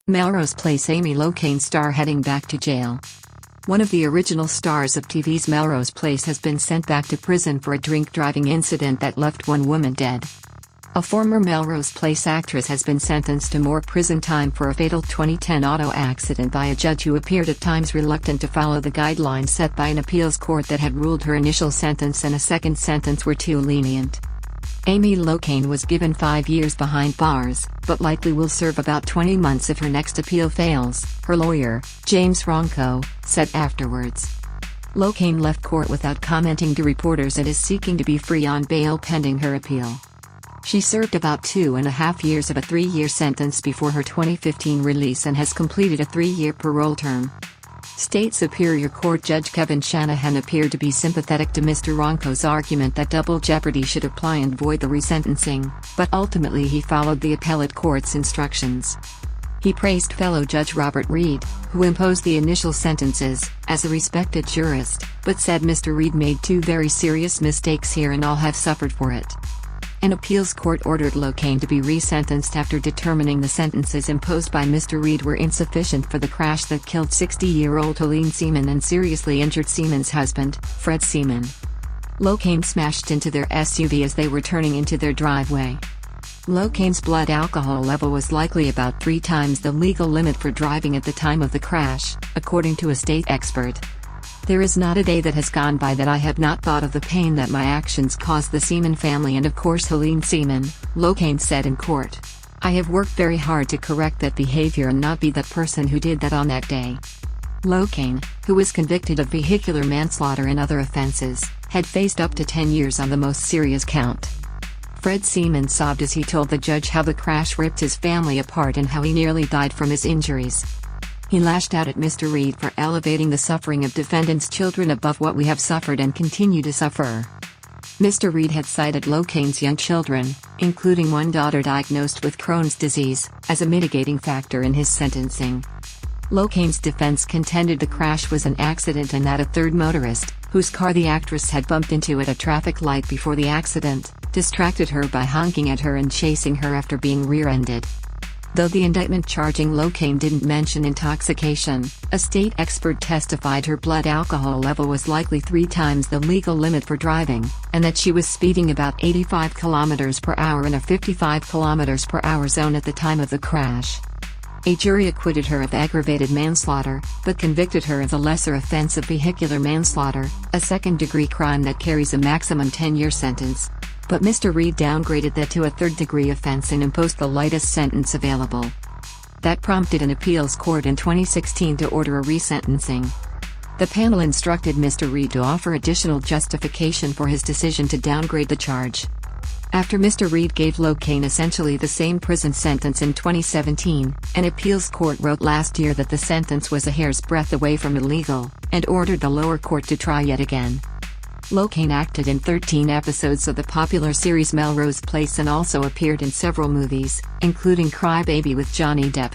Melrose Place Amy Locane star heading back to jail. One of the original stars of TV's Melrose Place has been sent back to prison for a drink-driving incident that left one woman dead. A former Melrose Place actress has been sentenced to more prison time for a fatal 2010 auto accident by a judge who appeared at times reluctant to follow the guidelines set by an appeals court that had ruled her initial sentence and a second sentence were too lenient. Amy Locane was given 5 years behind bars, but likely will serve about 20 months if her next appeal fails, her lawyer, James Ronco, said afterwards. Locane left court without commenting to reporters and is seeking to be free on bail pending her appeal. She served about 2.5 years of a 3-year sentence before her 2015 release and has completed a 3-year parole term. State Superior Court Judge Kevin Shanahan appeared to be sympathetic to Mr. Ronco's argument that double jeopardy should apply and void the resentencing, but ultimately he followed the appellate court's instructions. He praised fellow Judge Robert Reed, who imposed the initial sentences, as a respected jurist, but said Mr. Reed made 2 very serious mistakes here and all have suffered for it. An appeals court ordered Locane to be resentenced after determining the sentences imposed by Mr. Reed were insufficient for the crash that killed 60-year-old Helene Seaman and seriously injured Seaman's husband, Fred Seaman. Locane smashed into their SUV as they were turning into their driveway. Locane's blood alcohol level was likely about 3 times the legal limit for driving at the time of the crash, according to a state expert. "There is not a day that has gone by that I have not thought of the pain that my actions caused the Seaman family and of course Helene Seaman," Locane said in court. "I have worked very hard to correct that behavior and not be that person who did that on that day." Locane, who was convicted of vehicular manslaughter and other offenses, had faced up to 10 years on the most serious count. Fred Seaman sobbed as he told the judge how the crash ripped his family apart and how he nearly died from his injuries. He lashed out at Mr. Reed for elevating the suffering of defendants' children above what we have suffered and continue to suffer. Mr. Reed had cited Locane's young children, including one daughter diagnosed with Crohn's disease, as a mitigating factor in his sentencing. Locane's defense contended the crash was an accident and that a third motorist, whose car the actress had bumped into at a traffic light before the accident, distracted her by honking at her and chasing her after being rear-ended. Though the indictment charging Locane didn't mention intoxication, a state expert testified her blood alcohol level was likely 3 times the legal limit for driving, and that she was speeding about 85 km per hour in a 55 km per hour zone at the time of the crash. A jury acquitted her of aggravated manslaughter, but convicted her of the lesser offense of vehicular manslaughter, a second-degree crime that carries a maximum 10-year sentence. But Mr. Reed downgraded that to a third-degree offense and imposed the lightest sentence available. That prompted an appeals court in 2016 to order a resentencing. The panel instructed Mr. Reed to offer additional justification for his decision to downgrade the charge. After Mr. Reed gave Locane essentially the same prison sentence in 2017, an appeals court wrote last year that the sentence was a hair's breadth away from illegal, and ordered the lower court to try yet again. Locane acted in 13 episodes of the popular series Melrose Place and also appeared in several movies, including Cry Baby with Johnny Depp.